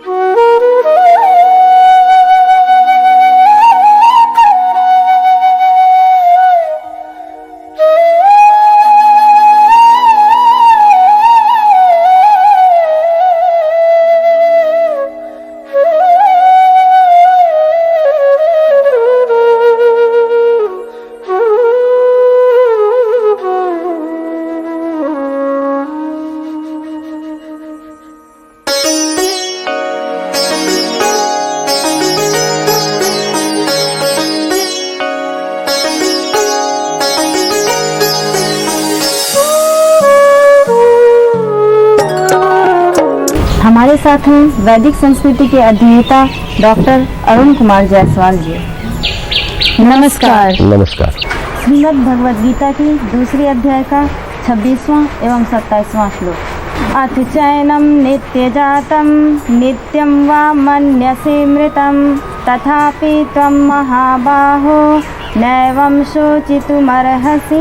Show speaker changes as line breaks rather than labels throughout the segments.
हमारे साथ हैं वैदिक संस्कृति के अध्येता डॉक्टर अरुण कुमार जायसवाल जी। नमस्कार।
नमस्कार।
श्रीमद् भगवद गीता की दूसरी अध्याय का 26वां एवं 27वां श्लोक। अथ चैनम नित्य जातम नित्यं वा मन्यसे मृतं तथापि त्वं महाबाहो नैवं शोचितुमर्हसि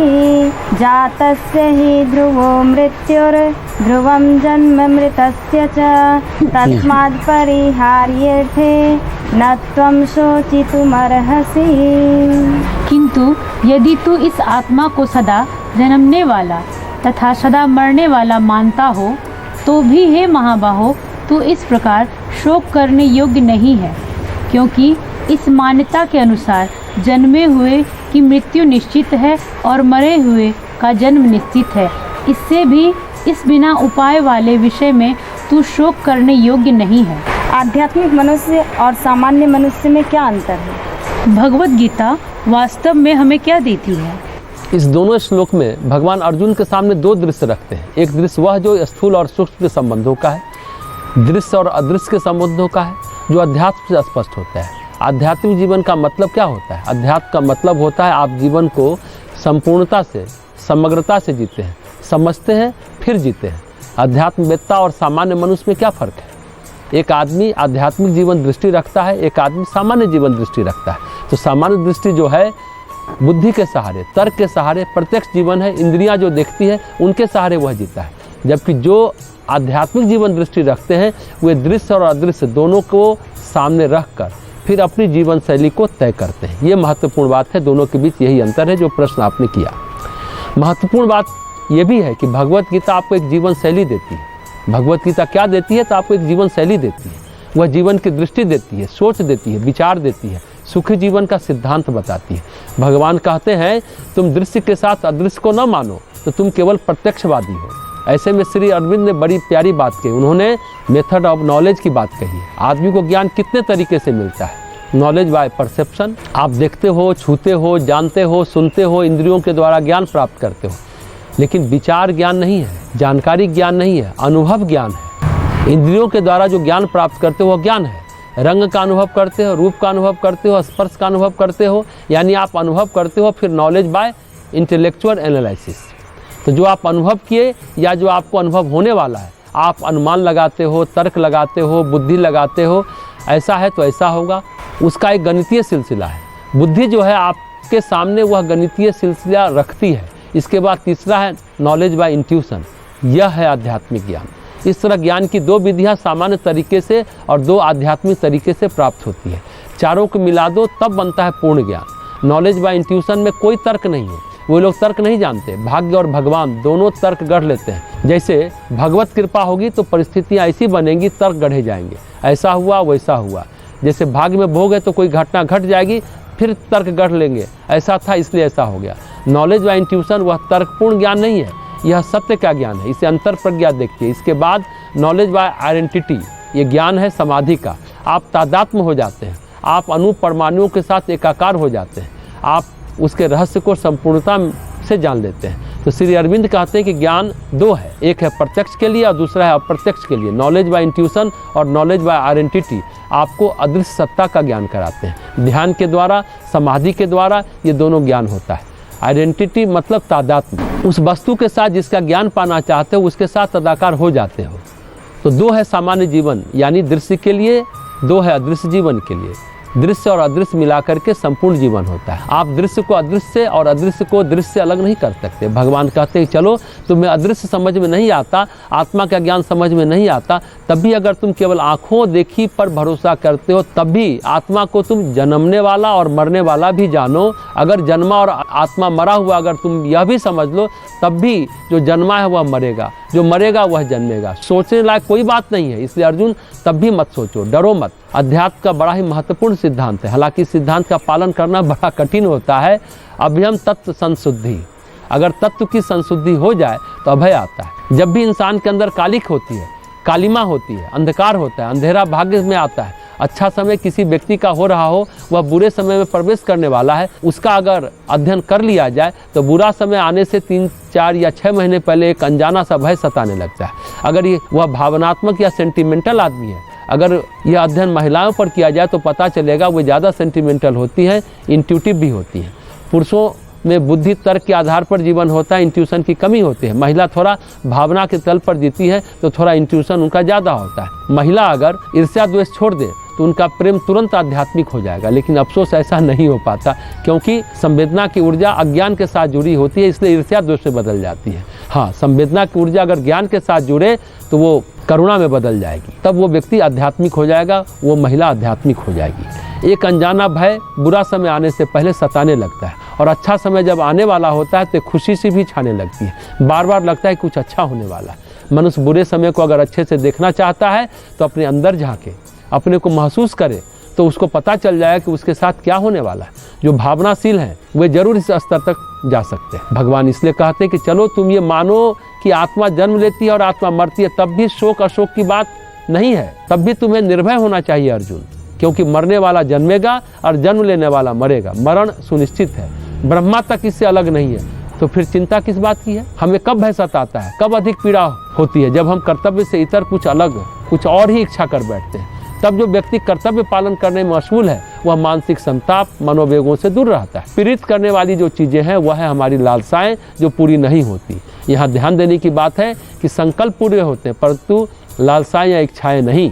जातस्य हि ध्रुवो मृत्युर्ध्रुवं जन्म मृतस्य च तस्माद् परिहार्येऽर्थे न त्वं शोचितुमर्हसि।
किंतु यदि तू इस आत्मा को सदा जन्मने वाला तथा सदा मरने वाला मानता हो तो भी हे महाबाहो तू इस प्रकार शोक करने योग्य नहीं है, क्योंकि इस मान्यता के अनुसार जन्मे हुए की मृत्यु निश्चित है और मरे हुए का जन्म निश्चित है। इससे भी इस बिना उपाय वाले विषय में तू शोक करने योग्य नहीं है।
आध्यात्मिक मनुष्य और सामान्य मनुष्य में क्या अंतर है?
भगवद गीता वास्तव में हमें क्या देती है?
इस दोनों श्लोक में भगवान अर्जुन के सामने दो दृश्य रखते हैं। एक दृश्य वह जो स्थूल और सूक्ष्म के संबंधों का है, दृश्य और अदृश्य के संबंधों का है, जो अध्यात्म से स्पष्ट होता है। आध्यात्मिक जीवन का मतलब क्या होता है? अध्यात्म का मतलब होता है आप जीवन को संपूर्णता से, समग्रता से जीते हैं, समझते हैं, फिर जीते हैं। अध्यात्मवेत्ता और सामान्य मनुष्य में क्या फ़र्क है? एक आदमी आध्यात्मिक जीवन दृष्टि रखता है, एक आदमी सामान्य जीवन दृष्टि रखता है। तो सामान्य दृष्टि जो है बुद्धि के सहारे, तर्क के सहारे, प्रत्यक्ष जीवन है, इंद्रियां जो देखती है उनके सहारे वह जीता है। जबकि जो आध्यात्मिक जीवन दृष्टि रखते हैं वे दृश्य और अदृश्य दोनों को सामने रखकर फिर अपनी जीवन शैली को तय करते हैं। ये महत्वपूर्ण बात है, दोनों के बीच यही अंतर है जो प्रश्न आपने किया। महत्वपूर्ण बात यह भी है कि भगवत गीता आपको एक जीवन शैली देती है। भगवत गीता क्या देती है? तो आपको एक जीवन शैली देती है। वह जीवन की दृष्टि देती है, सोच देती है, विचार देती है, सुखी जीवन का सिद्धांत बताती है। भगवान कहते हैं तुम दृश्य के साथ अदृश्य को न मानो तो तुम केवल प्रत्यक्षवादी हो। ऐसे में श्री अरविंद ने बड़ी प्यारी बात कही। उन्होंने मेथड ऑफ नॉलेज की बात कही है। आदमी को ज्ञान कितने तरीके से मिलता है? नॉलेज बाय परसेप्शन, आप देखते हो, छूते हो, जानते हो, सुनते हो, इंद्रियों के द्वारा ज्ञान प्राप्त करते हो। लेकिन विचार ज्ञान नहीं है, जानकारी ज्ञान नहीं है, अनुभव ज्ञान है। इंद्रियों के द्वारा जो ज्ञान प्राप्त करते हो वह ज्ञान है। रंग का अनुभव करते हो, रूप का अनुभव करते हो, स्पर्श का अनुभव करते हो, यानी आप अनुभव करते हो। फिर नॉलेज बाय इंटेलेक्चुअल एनालिसिस, तो जो आप अनुभव किए या जो आपको अनुभव होने वाला है आप अनुमान लगाते हो, तर्क लगाते हो, बुद्धि लगाते हो, ऐसा है तो ऐसा होगा। उसका एक गणितीय सिलसिला है। बुद्धि जो है आपके सामने वह गणितीय सिलसिला रखती है। इसके बाद तीसरा है नॉलेज बाय इंट्यूशन, यह है आध्यात्मिक ज्ञान। इस तरह ज्ञान की दो विधियां सामान्य तरीके से और दो आध्यात्मिक तरीके से प्राप्त होती है। चारों को मिला दो तब बनता है पूर्ण ज्ञान। नॉलेज बाय इंट्यूशन में कोई तर्क नहीं है, वो लोग तर्क नहीं जानते। भाग्य और भगवान दोनों तर्क गढ़ लेते हैं। जैसे भगवत कृपा होगी तो परिस्थितियाँ ऐसी बनेंगी, तर्क गढ़े जाएंगे, ऐसा हुआ वैसा हुआ। जैसे भाग्य में भोग है तो कोई घटना घट जाएगी, फिर तर्क गढ़ लेंगे, ऐसा था इसलिए ऐसा हो गया। नॉलेज बाय इंट्यूशन वह तर्कपूर्ण ज्ञान नहीं है, यह सत्य का ज्ञान है। इसे अंतर प्रज्ञा देखती है। इसके बाद नॉलेज बाय आइडेंटिटी, ये ज्ञान है समाधि का। आप तादात्म्य हो जाते हैं, आप अणु परमाणुओं के साथ एकाकार हो जाते हैं, आप उसके रहस्य को संपूर्णता से जान लेते हैं। तो श्री अरविंद कहते हैं कि ज्ञान दो है, एक है प्रत्यक्ष के लिए और दूसरा है अप्रत्यक्ष के लिए। नॉलेज बाय इंट्यूशन और नॉलेज बाय आइडेंटिटी आपको अदृश्य सत्ता का ज्ञान कराते हैं। ध्यान के द्वारा, समाधि के द्वारा ये दोनों ज्ञान होता है। आइडेंटिटी मतलब तादात्म्य, उस वस्तु के साथ जिसका ज्ञान पाना चाहते हो उसके साथ तदाकार हो जाते हो। तो दो है सामान्य जीवन यानी दृश्य के लिए, दो है अदृश्य जीवन के लिए। दृश्य और अदृश्य मिलाकर के संपूर्ण जीवन होता है। आप दृश्य को अदृश्य और अदृश्य को दृश्य से अलग नहीं कर सकते। भगवान कहते हैं चलो तुम्हें अदृश्य समझ में नहीं आता, आत्मा का ज्ञान समझ में नहीं आता, तब भी अगर तुम केवल आँखों देखी पर भरोसा करते हो, तब भी आत्मा को तुम जन्मने वाला और मरने वाला भी जानो। अगर जन्मा और आत्मा मरा हुआ अगर तुम यह भी समझ लो, तब भी जो जन्मा है वह मरेगा, जो मरेगा वह जन्मेगा। सोचने लायक कोई बात नहीं है। इसलिए अर्जुन तब भी मत सोचो, डरो मत। अध्यात्म का बड़ा ही महत्वपूर्ण सिद्धांत है। हालांकि सिद्धांत का पालन करना बड़ा कठिन होता है। अभयम तत्व संशुद्धि, अगर तत्व की संशुद्धि हो जाए तो अभय आता है। जब भी इंसान के अंदर कालिक होती है, कालिमा होती है, अंधकार होता है, अंधेरा भाग्य में आता है, अच्छा समय किसी व्यक्ति का हो रहा हो, वह बुरे समय में प्रवेश करने वाला है, उसका अगर अध्ययन कर लिया जाए तो बुरा समय आने से 3, 4 या 6 महीने पहले एक अनजाना सा भय सताने लगता है। अगर ये वह भावनात्मक या सेंटिमेंटल आदमी है, अगर यह अध्ययन महिलाओं पर किया जाए तो पता चलेगा वो ज़्यादा सेंटिमेंटल होती हैं, इंट्यूटिव भी होती हैं। पुरुषों में बुद्धि तर्क के आधार पर जीवन होता है, इंट्यूशन की कमी होती है। महिला थोड़ा भावना के तल पर जीती है तो थोड़ा इंट्यूशन उनका ज़्यादा होता है। महिला अगर ईर्ष्या द्वेष छोड़ दे तो उनका प्रेम तुरंत आध्यात्मिक हो जाएगा, लेकिन अफसोस ऐसा नहीं हो पाता, क्योंकि संवेदना की ऊर्जा अज्ञान के साथ जुड़ी होती है, इसलिए ईर्ष्या द्वेष से बदल जाती है। हाँ, संवेदना की ऊर्जा अगर ज्ञान के साथ जुड़े तो वो करुणा में बदल जाएगी, तब वो व्यक्ति आध्यात्मिक हो जाएगा, वो महिला आध्यात्मिक हो जाएगी। एक अनजाना भय बुरा समय आने से पहले सताने लगता है, और अच्छा समय जब आने वाला होता है तो खुशी से भी छाने लगती है। बार बार लगता है कुछ अच्छा होने वाला है। मनुष्य बुरे समय को अगर अच्छे से देखना चाहता है तो अपने अंदर झांके, अपने को महसूस करे, तो उसको पता चल जाए कि उसके साथ क्या होने वाला है। जो भावनाशील हैं वे जरूर इस स्तर तक जा सकते हैं। भगवान इसलिए कहते हैं कि चलो तुम ये मानो कि आत्मा जन्म लेती है और आत्मा मरती है, तब भी शोक अशोक की बात नहीं है, तब भी तुम्हें निर्भय होना चाहिए अर्जुन, क्योंकि मरने वाला जन्मेगा और जन्म लेने वाला मरेगा। मरण सुनिश्चित है, ब्रह्मा तक इससे अलग नहीं है, तो फिर चिंता किस बात की है। हमें कब भय सताता है, कब अधिक पीड़ा होती है, जब हम कर्तव्य से इतर कुछ अलग, कुछ और ही इच्छा कर बैठते हैं। तब जो व्यक्ति कर्तव्य पालन करने में मशगूल है वह मानसिक संताप, मनोवेगों से दूर रहता है। पीड़ित करने वाली जो चीज़ें हैं वह है हमारी लालसाएं जो पूरी नहीं होती। यहाँ ध्यान देने की बात है कि संकल्प पूरे होते हैं परंतु लालसाएं या इच्छाएं नहीं।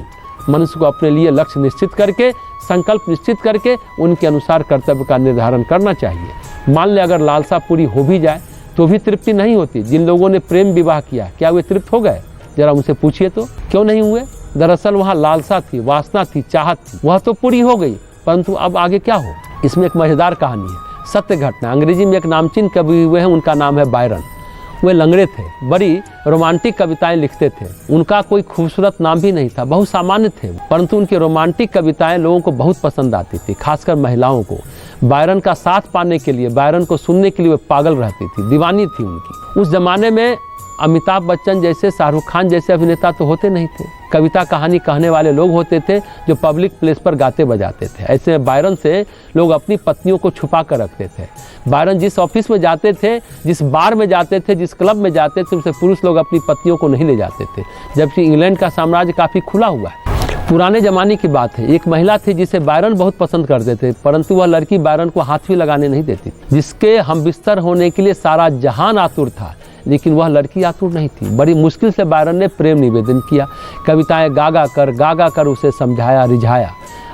मनुष्य को अपने लिए लक्ष्य निश्चित करके, संकल्प निश्चित करके उनके अनुसार कर्तव्य का निर्धारण करना चाहिए। मान ले अगर लालसा पूरी हो भी जाए तो भी तृप्ति नहीं होती। जिन लोगों ने प्रेम विवाह किया, क्या वे तृप्त हो गए? जरा उनसे पूछिए तो, क्यों नहीं हुए? दरअसल वहाँ लालसा थी, वासना थी, चाहत थी, वह तो पूरी हो गई, परंतु अब आगे क्या हो। इसमें एक मजेदार कहानी है, सत्य घटना। अंग्रेजी में एक नामचीन कवि हुए हैं, उनका नाम है बायरन। वे लंगड़े थे, बड़ी रोमांटिक कविताएं लिखते थे। उनका कोई खूबसूरत नाम भी नहीं था, बहुत सामान्य थे, परंतु उनकी रोमांटिक कविताएं लोगों को बहुत पसंद आती थी, खासकर महिलाओं को। बायरन का साथ पाने के लिए, बायरन को सुनने के लिए वे पागल रहती थी, दीवानी थी उनकी। उस जमाने में अमिताभ बच्चन जैसे, शाहरुख खान जैसे अभिनेता तो होते नहीं थे। कविता कहानी कहने वाले लोग होते थे जो पब्लिक प्लेस पर गाते बजाते थे। ऐसे में बायरन से लोग अपनी पत्नियों को छुपा कर रखते थे। बायरन जिस ऑफिस में जाते थे, जिस बार में जाते थे, जिस क्लब में जाते थे, उनसे पुरुष लोग अपनी पत्नियों को नहीं ले जाते थे, जबकि इंग्लैंड का साम्राज्य काफ़ी खुला हुआ है। पुराने ज़माने की बात है, एक महिला थी जिसे बायरन बहुत पसंद करते थे, परंतु वह लड़की बायरन को हाथ भी लगाने नहीं देती, जिसके हम बिस्तर होने के लिए सारा जहान आतुर था, लेकिन वह लड़की आतुर नहीं थी। बड़ी मुश्किल से बायरन ने प्रेम निवेदन किया, कविताएं गागा कर उसे समझाया, रिझाया।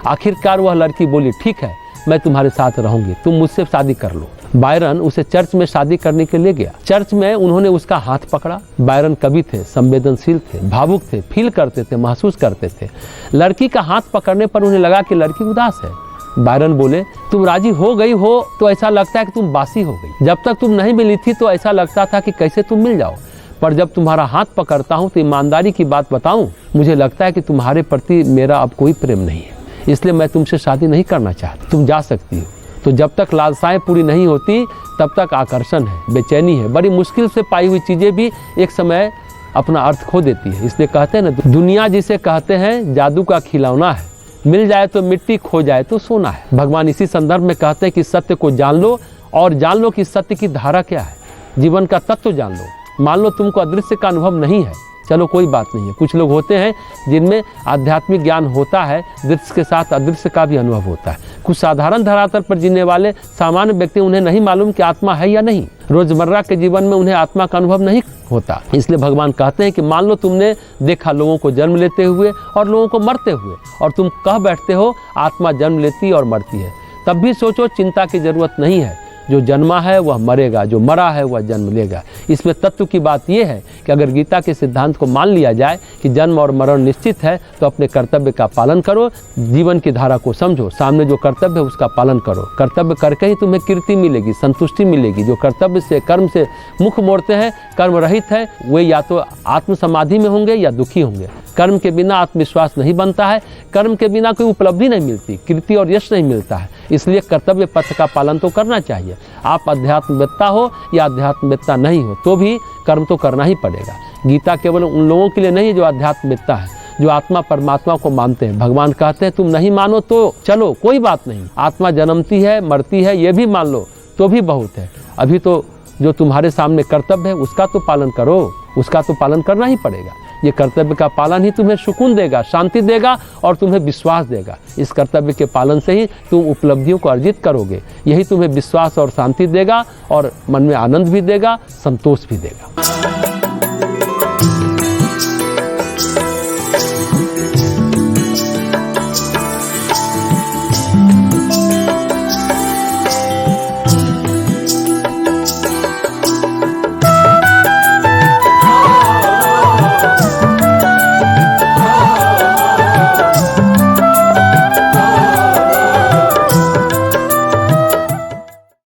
आखिरकार वह लड़की बोली, ठीक है, मैं तुम्हारे साथ रहूंगी, तुम मुझसे शादी कर लो। बायरन उसे चर्च में शादी करने के लिए गया। चर्च में उन्होंने उसका हाथ पकड़ा। बायरन कवि थे, संवेदनशील थे, भावुक थे, फील करते थे, महसूस करते थे। लड़की का हाथ पकड़ने पर उन्हें लगा कि लड़की उदास है। बायरन बोले, तुम राजी हो गई हो तो ऐसा लगता है कि तुम बासी हो गई। जब तक तुम नहीं मिली थी तो ऐसा लगता था कि कैसे तुम मिल जाओ, पर जब तुम्हारा हाथ पकड़ता हूँ तो ईमानदारी की बात बताऊँ, मुझे लगता है कि तुम्हारे प्रति मेरा अब कोई प्रेम नहीं है, इसलिए मैं तुमसे शादी नहीं करना चाहती। तुम जा सकती हो। तो जब तक लालसाएं पूरी नहीं होती तब तक आकर्षण है, बेचैनी है। बड़ी मुश्किल से पाई हुई चीज़ें भी एक समय अपना अर्थ खो देती है। इसलिए कहते हैं ना, दुनिया जिसे कहते हैं जादू का खिलौना है, मिल जाए तो मिट्टी, खो जाए तो सोना है। भगवान इसी संदर्भ में कहते हैं कि सत्य को जान लो और जान लो कि सत्य की धारा क्या है। जीवन का तत्व जान लो। मान लो तुमको अदृश्य का अनुभव नहीं है, चलो कोई बात नहीं है। कुछ लोग होते हैं जिनमें आध्यात्मिक ज्ञान होता है, दृश्य के साथ अदृश्य का भी अनुभव होता है। कुछ साधारण धरातल पर जीने वाले सामान्य व्यक्ति, उन्हें नहीं मालूम कि आत्मा है या नहीं। रोजमर्रा के जीवन में उन्हें आत्मा का अनुभव नहीं होता। इसलिए भगवान कहते हैं कि मान लो तुमने देखा लोगों को जन्म लेते हुए और लोगों को मरते हुए, और तुम कह बैठते हो आत्मा जन्म लेती और मरती है, तब भी सोचो चिंता की जरूरत नहीं है। जो जन्मा है वह मरेगा, जो मरा है वह जन्म लेगा। इसमें तत्व की बात यह है कि अगर गीता के सिद्धांत को मान लिया जाए कि जन्म और मरण निश्चित है, तो अपने कर्तव्य का पालन करो, जीवन की धारा को समझो, सामने जो कर्तव्य है उसका पालन करो। कर्तव्य करके ही तुम्हें कीर्ति मिलेगी, संतुष्टि मिलेगी। जो कर्तव्य से कर्म से मुख मोड़ते हैं, कर्म रहित है, वे या तो आत्म समाधि में होंगे या दुखी होंगे। कर्म के बिना आत्मविश्वास नहीं बनता है, कर्म के बिना कोई उपलब्धि नहीं मिलती, कीर्ति और यश नहीं मिलता है। इसलिए कर्तव्य पथ का पालन तो करना चाहिए। आप अध्यात्मवेत्ता हो या अध्यात्मवेत्ता नहीं हो, तो भी कर्म तो करना ही पड़ेगा। गीता केवल उन लोगों के लिए नहीं है जो अध्यात्मवेत्ता है, जो आत्मा परमात्मा को मानते हैं। भगवान कहते हैं तुम नहीं मानो तो चलो कोई बात नहीं, आत्मा जन्मती है मरती है ये भी मान लो तो भी बहुत है। अभी तो जो तुम्हारे सामने कर्तव्य है उसका तो पालन करो, उसका तो पालन करना ही पड़ेगा। ये कर्तव्य का पालन ही तुम्हें सुकून देगा, शांति देगा और तुम्हें विश्वास देगा। इस कर्तव्य के पालन से ही तुम उपलब्धियों को अर्जित करोगे। यही तुम्हें विश्वास और शांति देगा और मन में आनंद भी देगा, संतोष भी देगा।